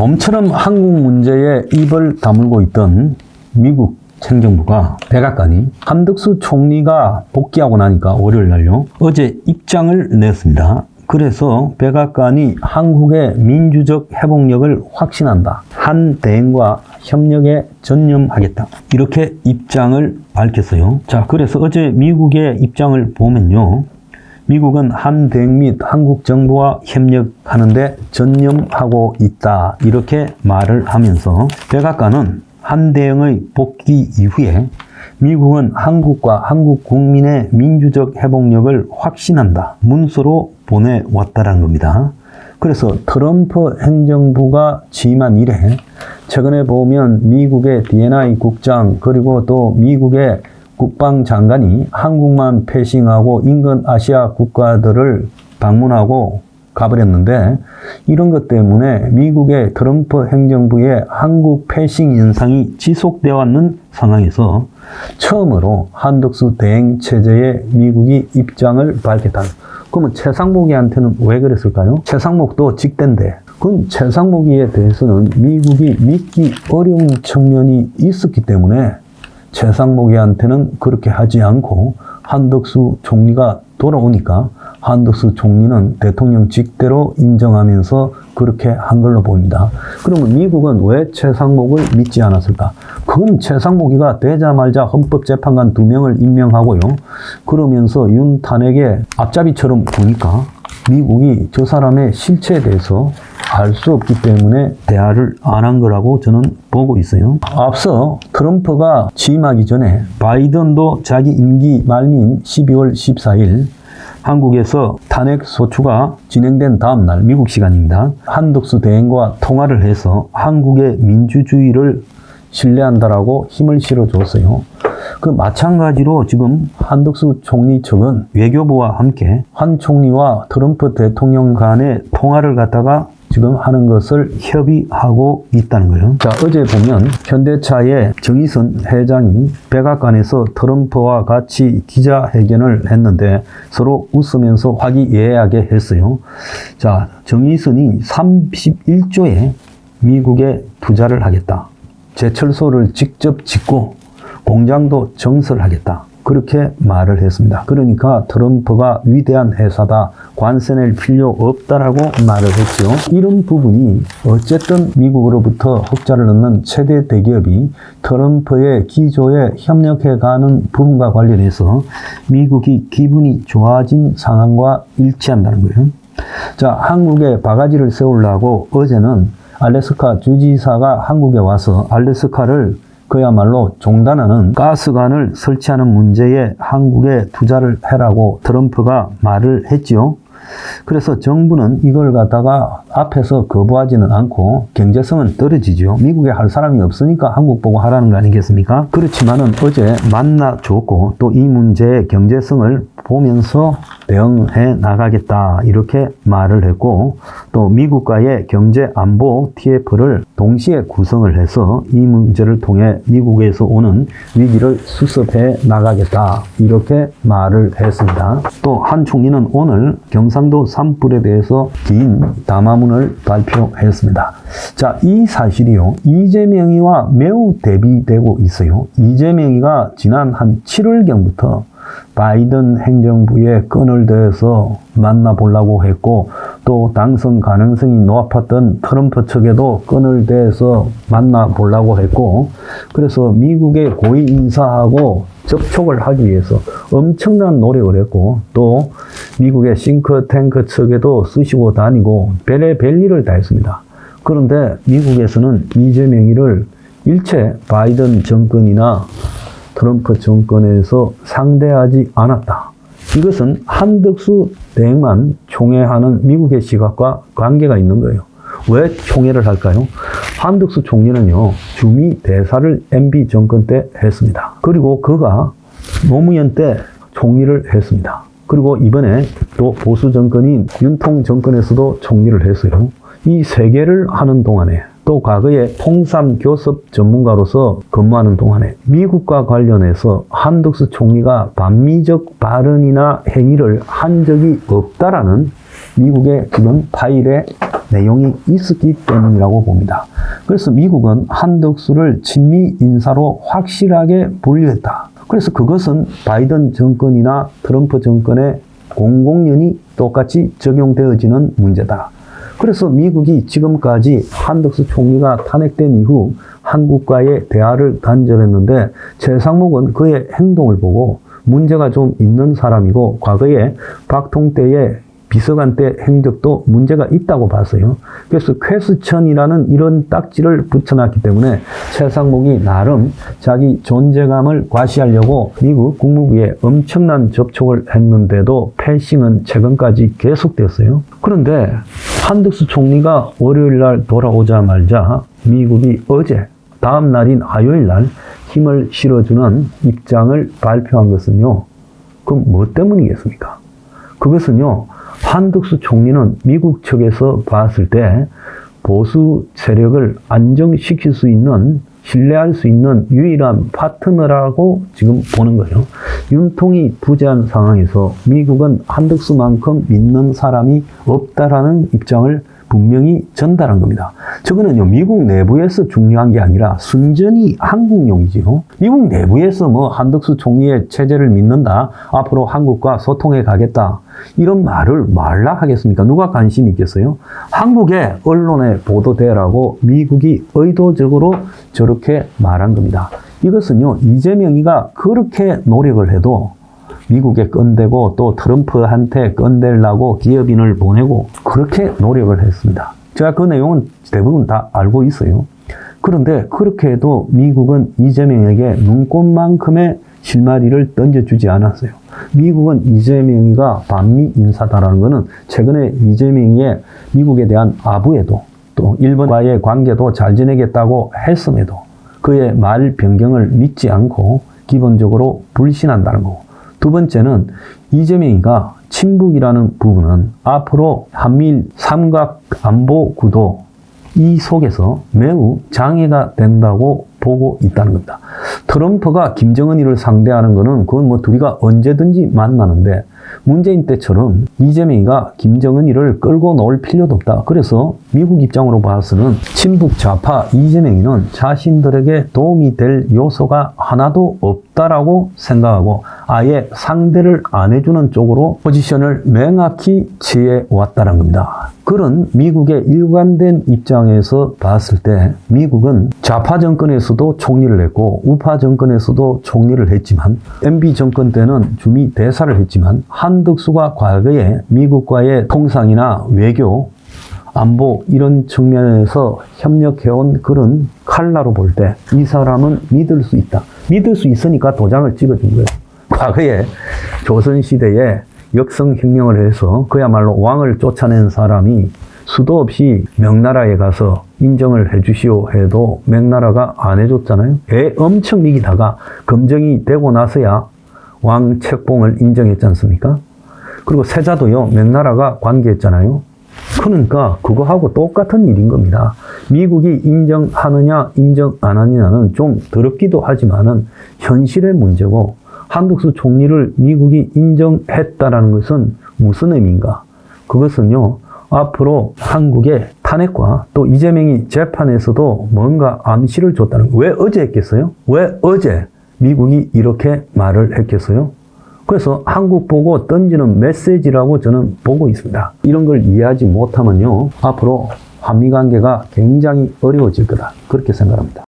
곰처럼 한국 문제에 입을 다물고 있던 미국 행정부가 백악관이 한덕수 총리가 복귀하고 나니까 월요일 날요 어제 입장을 냈습니다. 그래서 백악관이 한국의 민주적 회복력을 확신한다. 한 대응과 협력에 전념하겠다. 이렇게 입장을 밝혔어요. 자, 그래서 어제 미국의 입장을 보면요. 미국은 한 대응 및 한국 정부와 협력하는데 전념하고 있다. 이렇게 말을 하면서 백악관은 한 대응의 복귀 이후에 미국은 한국과 한국 국민의 민주적 회복력을 확신한다. 문서로 보내왔다는 겁니다. 그래서 트럼프 행정부가 취임한 이래 최근에 보면 미국의 D&I 국장 그리고 또 미국의 국방장관이 한국만 패싱하고 인근 아시아 국가들을 방문하고 가버렸는데 이런 것 때문에 미국의 트럼프 행정부의 한국 패싱 현상이 지속되어 왔는 상황에서 처음으로 한덕수 대행 체제에 미국이 입장을 밝혔다. 그러면 최상목이한테는 왜 그랬을까요? 최상목도 직대인데 그럼 최상목이에 대해서는 미국이 믿기 어려운 측면이 있었기 때문에 최상목이한테는 그렇게 하지 않고 한덕수 총리가 돌아오니까 한덕수 총리는 대통령 직대로 인정하면서 그렇게 한 걸로 보입니다. 그러면 미국은 왜 최상목을 믿지 않았을까? 그건 최상목이가 되자마자 헌법재판관 2명을 임명하고요. 그러면서 윤 탄핵의 앞잡이처럼 보니까 미국이 저 사람의 실체에 대해서 알 수 없기 때문에 대화를 안 한 거라고 저는 보고 있어요. 앞서 트럼프가 취임하기 전에 바이든도 자기 임기 말미인 12월 14일 한국에서 탄핵 소추가 진행된 다음 날 미국 시간입니다. 한덕수 대행과 통화를 해서 한국의 민주주의를 신뢰한다라고 힘을 실어줬어요. 그 마찬가지로 지금 한덕수 총리 측은 외교부와 함께 한 총리와 트럼프 대통령 간의 통화를 갖다가 지금 하는 것을 협의하고 있다는 거예요. 자, 어제 보면 현대차의 정의선 회장이 백악관에서 트럼프와 같이 기자회견을 했는데 서로 웃으면서 화기애애하게 했어요. 자, 정의선이 31조에 미국에 투자를 하겠다. 제철소를 직접 짓고 공장도 정설하겠다. 그렇게 말을 했습니다. 그러니까 트럼프가 위대한 회사다. 관세 낼 필요 없다라고 말을 했죠. 이런 부분이 어쨌든 미국으로부터 흑자를 얻는 최대 대기업이 트럼프의 기조에 협력해가는 부분과 관련해서 미국이 기분이 좋아진 상황과 일치한다는 거예요. 자, 한국에 바가지를 세우려고 어제는 알래스카 주지사가 한국에 와서 알래스카를 그야말로 종단하는 가스관을 설치하는 문제에 한국에 투자를 해라고 트럼프가 말을 했지요. 그래서 정부는 이걸 갖다가 앞에서 거부하지는 않고 경제성은 떨어지죠. 미국에 할 사람이 없으니까 한국 보고 하라는 거 아니겠습니까? 그렇지만은 어제 만나줬고 또 이 문제의 경제성을 보면서 대응해 나가겠다 이렇게 말을 했고 또 미국과의 경제 안보 TF를 동시에 구성을 해서 이 문제를 통해 미국에서 오는 위기를 수습해 나가겠다 이렇게 말을 했습니다. 또 한 총리는 오늘 경상도 산불에 대해서 긴 담화문을 발표했습니다. 자, 이 사실이요 이재명이와 매우 대비되고 있어요. 이재명이가 지난 한 7월경부터 바이든 행정부에 끈을 대서 만나보려고 했고 또 당선 가능성이 높았던 트럼프 측에도 끈을 대서 만나보려고 했고 그래서 미국의 고위 인사하고 접촉을 하기 위해서 엄청난 노력을 했고 또 미국의 싱크탱크 측에도 쓰시고 다니고 별의별 다 했습니다. 그런데 미국에서는 이재명이를 일체 바이든 정권이나 트럼프 정권에서 상대하지 않았다. 이것은 한덕수 대행만 총회하는 미국의 시각과 관계가 있는 거예요. 왜 총회를 할까요? 한덕수 총리는요, 주미 대사를 MB 정권 때 했습니다. 그리고 그가 노무현 때 총리를 했습니다. 그리고 이번에 또 보수 정권인 윤통 정권에서도 총리를 했어요. 이 세 개를 하는 동안에 또 과거에 통삼 교섭 전문가로서 근무하는 동안에 미국과 관련해서 한덕수 총리가 반미적 발언이나 행위를 한 적이 없다라는 미국의 지금 파일에 내용이 있었기 때문이라고 봅니다. 그래서 미국은 한덕수를 친미 인사로 확실하게 분류했다. 그래서 그것은 바이든 정권이나 트럼프 정권의 공공연히 똑같이 적용되어지는 문제다. 그래서 미국이 지금까지 한덕수 총리가 탄핵된 이후 한국과의 대화를 단절했는데 최상목은 그의 행동을 보고 문제가 좀 있는 사람이고 과거에 박통때의 비서관 때 행적도 문제가 있다고 봤어요. 그래서 쾌수천이라는 이런 딱지를 붙여놨기 때문에 최상목이 나름 자기 존재감을 과시하려고 미국 국무부에 엄청난 접촉을 했는데도 패싱은 최근까지 계속됐어요. 그런데 한덕수 총리가 월요일 날 돌아오자마자 미국이 어제 다음 날인 화요일 날 힘을 실어주는 입장을 발표한 것은요. 그럼 뭐 때문이겠습니까? 그것은요. 한덕수 총리는 미국 측에서 봤을 때 보수 세력을 안정시킬 수 있는, 신뢰할 수 있는 유일한 파트너라고 지금 보는 거예요. 윤통이 부재한 상황에서 미국은 한덕수만큼 믿는 사람이 없다라는 입장을 분명히 전달한 겁니다. 저거는요, 미국 내부에서 중요한 게 아니라 순전히 한국용이지요. 미국 내부에서 뭐 한덕수 총리의 체제를 믿는다, 앞으로 한국과 소통해 가겠다, 이런 말을 말라 하겠습니까? 누가 관심이 있겠어요? 한국의 언론에 보도되라고 미국이 의도적으로 저렇게 말한 겁니다. 이것은요, 이재명이가 그렇게 노력을 해도 미국에 건대고 또 트럼프한테 건대려고 기업인을 보내고 그렇게 노력을 했습니다. 제가 그 내용은 대부분 다 알고 있어요. 그런데 그렇게 해도 미국은 이재명에게 눈꽃만큼의 실마리를 던져주지 않았어요. 미국은 이재명이가 반미 인사다라는 것은 최근에 이재명의 미국에 대한 아부에도 또 일본과의 관계도 잘 지내겠다고 했음에도 그의 말 변경을 믿지 않고 기본적으로 불신한다는 거고, 두 번째는 이재명이가 친북이라는 부분은 앞으로 한미일 삼각 안보 구도 이 속에서 매우 장애가 된다고 보고 있다는 겁니다. 트럼프가 김정은이를 상대하는 거는 그건 뭐 둘이가 언제든지 만나는데 문재인 때처럼 이재명이가 김정은이를 끌고 놀 필요도 없다. 그래서 미국 입장으로 봐서는 친북 좌파 이재명이는 자신들에게 도움이 될 요소가 하나도 없다라고 생각하고 아예 상대를 안 해주는 쪽으로 포지션을 명확히 취해 왔다는 겁니다. 그런 미국의 일관된 입장에서 봤을 때 미국은 좌파 정권에서도 총리를 했고 우파 정권에서도 총리를 했지만 MB 정권 때는 주미 대사를 했지만 한덕수가 과거에 미국과의 통상이나 외교, 안보 이런 측면에서 협력해온 그런 칼라로 볼 때 이 사람은 믿을 수 있다. 믿을 수 있으니까 도장을 찍어준 거예요. 과거에 조선시대에 역성혁명을 해서 그야말로 왕을 쫓아낸 사람이 수도 없이 명나라에 가서 인정을 해주시오 해도 명나라가 안 해줬잖아요. 애 엄청 미기다가 검정이 되고 나서야 왕 책봉을 인정했지 않습니까? 그리고 세자도요, 명나라가 관계했잖아요. 그러니까 그거하고 똑같은 일인 겁니다. 미국이 인정하느냐 인정 안 하느냐는 좀 더럽기도 하지만은 현실의 문제고, 한덕수 총리를 미국이 인정했다라는 것은 무슨 의미인가? 그것은요, 앞으로 한국의 탄핵과 또 이재명이 재판에서도 뭔가 암시를 줬다는 거예요. 왜 어제 했겠어요? 왜 어제 미국이 이렇게 말을 했겠어요? 그래서 한국 보고 던지는 메시지라고 저는 보고 있습니다. 이런 걸 이해하지 못하면요, 앞으로 한미 관계가 굉장히 어려워질 거다. 그렇게 생각합니다.